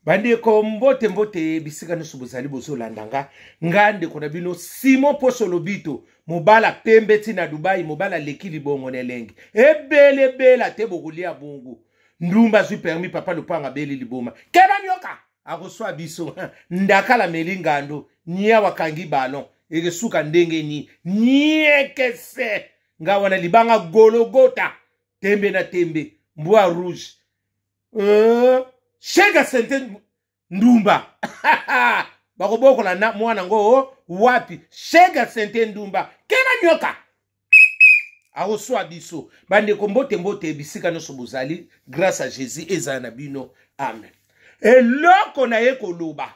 Bande ko mbote mbote bisika nusu bozali bozo landanga ngande kona bino Simon Poso Lobito mobala pembe tina Dubai mobala leki libongo nelengi ebele bela te bokulia bungu ndumba zui permis papa lupanga beli liboma keba nyoka akoswa biso ndakala melingando nia wakangi balon ege suka ndenge ni niekese nga wana libanga gologota tembe na tembe mbwa rouge Shega sente ndumba bakoboko la mwana ngo wapi Shega sente ndumba kena nyoka akoswa biso bande ko mbote bisika no sobozali grâce à Jésus ezana bino amen eloko na yekoloba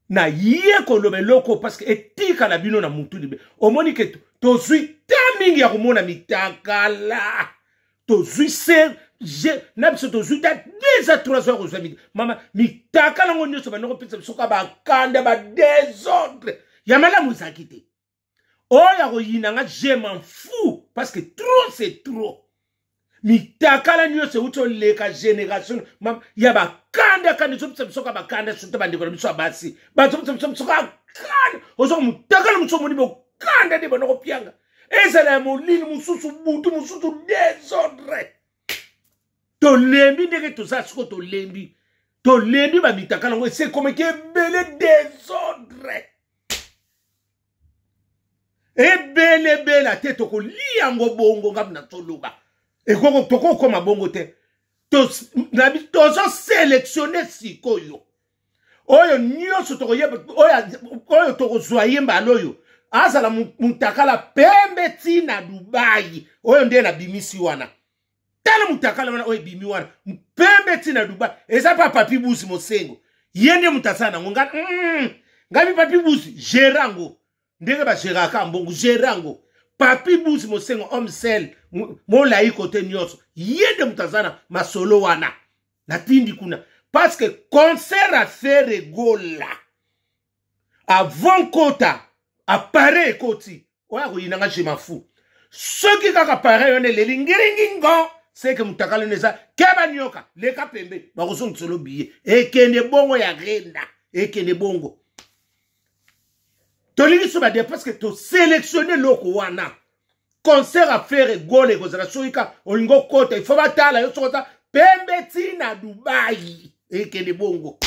na yekoloba eloko parce que etika la bino na mutu libe omoni ke tozui tamingi ya komona mitakala tozui se n'abso tozui ta 2 à 3 heures aux mama mitakala ngo nyoso banoko pesa soka ba kanda ba désordre ya malamu zakite oya ko yinanga je m'en fous parce que trop c'est trop mitakala nyoso uto leka génération mam ya ba kanda kandi soka ba kanda soto bandiko biso basi ba soka kanda ozo mutakala muso moni bo kanda de banoko pianga ezala molini mususu butu mususu désordre to lembi ndenge to sa siko to lembi ba mitakala ngo c'est comme que bele désordre ebele bela te to ko liango bongo ngabna toluba e koko toko koma bongo te to nabi to so sélectionner sikoyo oyo nyoso to yeba oyo to ko zoyemba loyo azala mutakala pembe tina Dubai oyo ndiye na bimisi wana tala mutakala wana oyo bimi wana pembe tina Dubai eza pa papi busi mosengo yende mutasana nganga ngabi papi busi gerango ndenge ba geraka mbongo gerango papi busi mosengo omsel mola ikote nyoso yende mutasana masolo wana natindi kuna parce que concert à faire gola avant kota appareil koti oya ko yinanga je m'en fous soki kaka appareil on le lingiringingo c'est que mutakala neza keba nyoka leka pembe ba ko son solo biye ekene bongo ya renda ekene bongo to lingi so ba de parce que to sélectionner loko wana concert à faire gole ko zala soika olingo kota il faut batala yo sokota pembe tina Dubai ekene bongo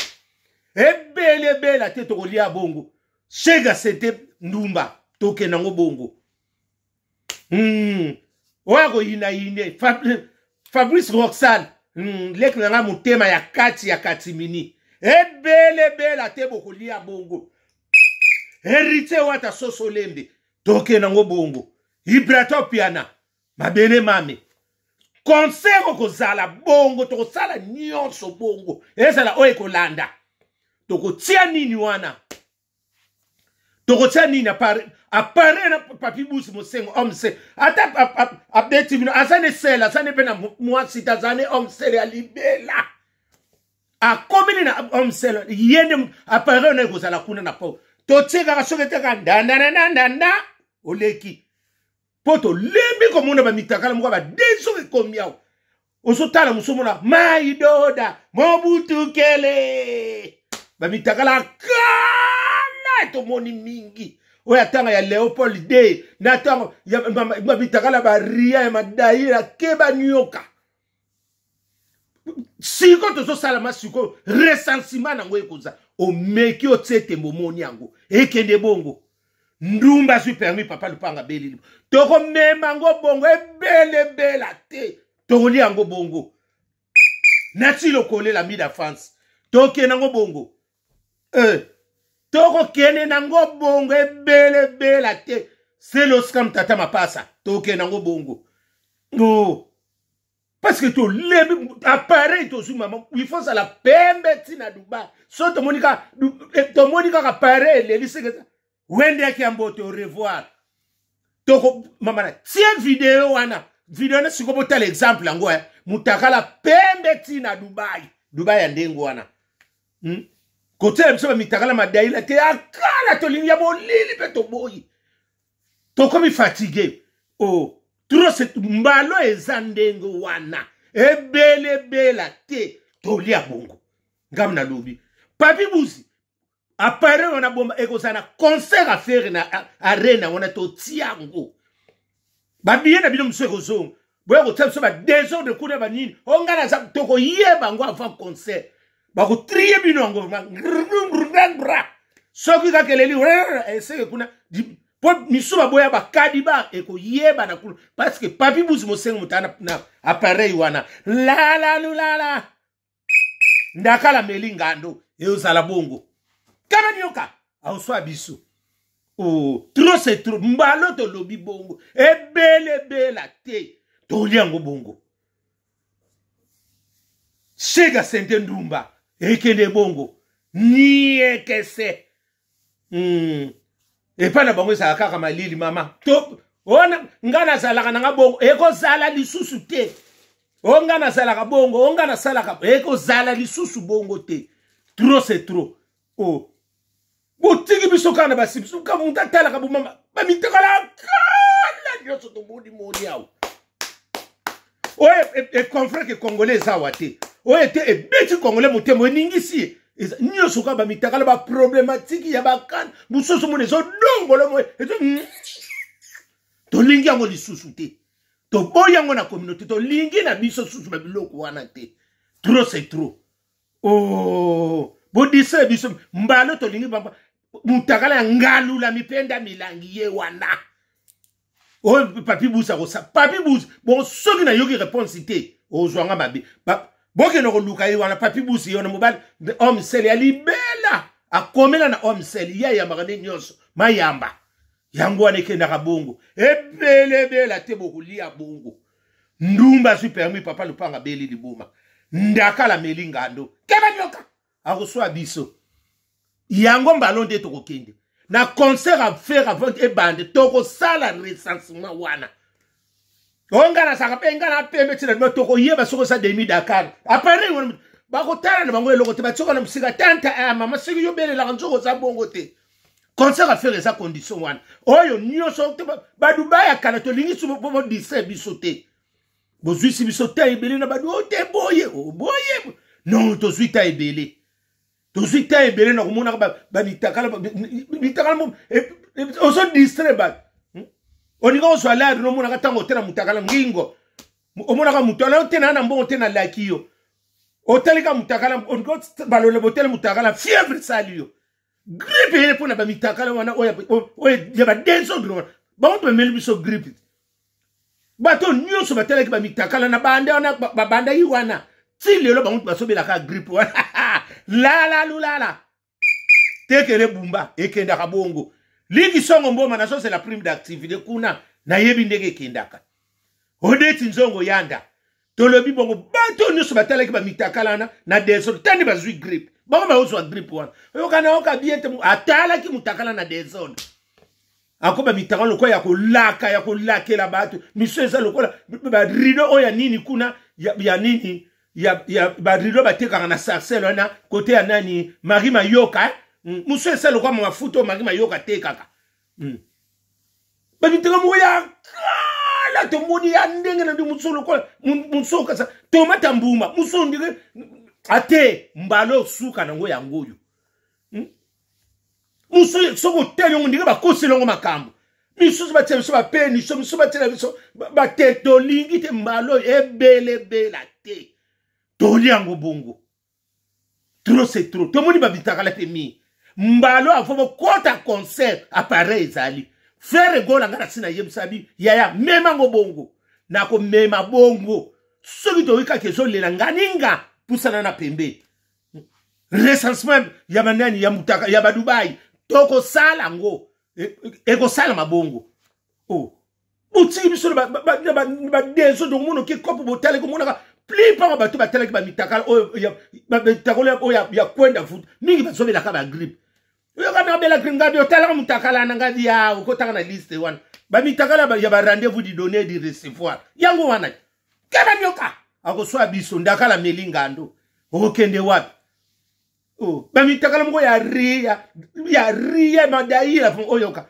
ebele bela te to kolia bongo Shega sente ndumba toke nango bongo wako yine Fabrice Roxane lek nanga mutema ya kati mini ebele bela te bokolia bongo hérité wata soso lembe toke nango bongo Ibrato piana mabene mame concert ko zala bongo to sala nyonso bongo ezala oye kolanda toko tia nini wana Tokotia nini apparaît na papi busi mosengo omse ata abeti bino azane sela azane pena mwa sitazane omse ya libela akomini na omse yende apparaît na kozala kuna na po totika kasokete ka ndanda oleki poto lembi komona ba mitakala mko ba deso komiao osotala musomona maidoda mobutu kele ba mitakala to moni mingi oya tanga ya Leopold Day na tanga ya bitakala ba ria ya madaira keba nyoka siko to so salama siko recensement nango ekoza o meki o tsete mbomoni yango ekende bongo ndumba su permis papa lupanga beli toko mema ngo bongo ebele bela te toko li yango bongo nati lokole la mida France toke nango bongo toko kene nango bongo ebele bela te c'est le scam tata mapasa toke nango bongo no parce que to lebi appareil to zuma il faut ça la pembe tina Dubai so to monika appareil le liseke wende ki ambote au revoir toko mama tiens vidéo wana vidéo na siko bota l'exemple ngo mutakala pembe tina Dubai ya ndengo wana Kote msema mitakala madaila te akala to linya bolili pe to boyi. To komi fatigué. Oh, trop c'est mbalo ezandengo wana. Ebele bela te to lia bongo. ngam na lobi papi buzi apare on a bomba eko sana concert à faire na arena on a to tiango ba bien na bino mseko zongo boya ko tsamso ba désordre kuna ba nini ongana za toko yeba ngo avant concert ba ko trier bino ngo soki ka keleli ese kuna po misuba boya ba kadiba eko yeba na kuna parce que papi buzi mosengo mutana na appareil wana la ndakala melingando euzala bongo kama nyoka auswa biso oh trop c'est trop mbalo to lobi bongo bela te to liango bongo Shega Sente Ndumba ekende bongo nie kese epana bango sa kaka malili mama top ona ngana salaka nga bongo eko zala lisusu te ongana salaka bongo ongana salaka eko zala lisusu bongo te trop c'est trop oh botiki biso kana basibiso ka munta tala ka bumama bamitekala kala nyoso to modi yawo oye confrère que congolais zawate oye te beti congolais mutemo ningisi nyoso ka bamitekala ba problématique ya bakana busoso mone zo dongolo mo to lingi yango lisusu te to boyango na communauté to lingi na biso susu ba biloko wana te trop c'est trop oh bodise biso mbalo to lingi bamba mutakala ngalu la mipenda milangi ye wana oh papi busa ko sa papi bus bon soki na yoki réponse te o zwanga mabe boke no luka ye wana papi busi yona mobile homme sel ya libela akomela na homme sel ya magane nyonso mayamba yango wana kenda ka bongo bela te bokulia bongo ndumba su permis papa lupanga beli libuma ndakala melingando keba nyoka akoswa biso yango mbalonde to kokende na concert à faire avant bande toko sala recensement wana ongana saka pengana pembe tina no toko yeba soko sa demi Dakar apare wona bako tala na bango eloko te batsoka na musika tanta mama siki yo bele la nzoko za bongo te concert à faire sa condition wana oyo nyoso te badubaya kana to lingi su bo dise biso te bozwi si biso te ebele na badu te boye non to zwi ta ebele tozita ebele na komona ba mitakala mo oso distrait ba oninga oso ala no mona ka tango tena mutakala ngingo omona ka mutala tena na mbongo tena lakiyo otelika mutakala ongo balole botel mutakala fièvre salio grippe ele pona ba mitakala wana oya ya ba désordre ba on peut meli biso grippe bato nyoso bateleki ba mitakala na bande wana ba banda yi wana ti lelo ba mutu basobela ka grippe wana la tekere bumba ekenda ka bongo ligi songo mboma na so c'est la prime d'activité kuna na yebi ndege kendaka odeti nzongo yanda tolobi bongo bato nyoso batalaki ba mitakala na désordre tani bazwi grippe bongo ba ozo grippe wana yo kana oka bien te atala ki mutakala na désordre akoba mitakala lokwa ya kolakela bato miso eza lokola ba rido oya nini kuna ya nini ya badrido bateka na sarcelle na côté ya nani Marie Mayoka muso eselo kwa mafuto Marie Mayoka tekaka babiteka moya kala to moni ya ndenge na musolo kwa musoka sa tomata mbuma muso ndike ate mbalo suka na ngo ya ngoyo muso soko tele ndike bakoselo ngo makambo miso ba tele so ba peni so ba tele so ba teto lingi te mbalo bela te toli yango bongo trop c'est trop to moni babitakala pe mi mbalo afo kota concert appareil ezali faire gola ngana sina yebsabi yaya mema ngo bongo nako mema bongo soki to wika kezo lela nganinga pusana na pembe recensement ya manani ya mutaka ya Dubai toko sala ngo eko sala mabongo oh uti biso ba dezo do mono ke kopo botale ko monaka plus par bato batala ki ba mitakala o ba mitakala o ya kwenda foot mingi bazobela ka ba grippe yo kana bela gringa tala mutakala na ngadi ya ukotaka na liste wana ba mitakala ya ba rendez-vous di donner di recevoir yango wana kana nyoka akoswa biso ndakala melingando okende wapi oh ba mitakala mko ya ria madaira oyoka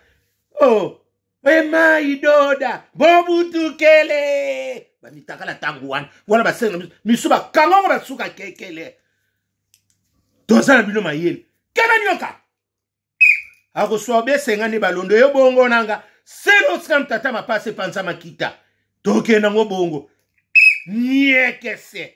oh ema idoda bobutukele ba mitakala tangu wana basenga misuba kango basuka kekele toza na bino mayele keba nyoka akoswa besenga ne balondo yo bongo nanga selo skam tata mapase panza makita tokenda ngo bongo nyekese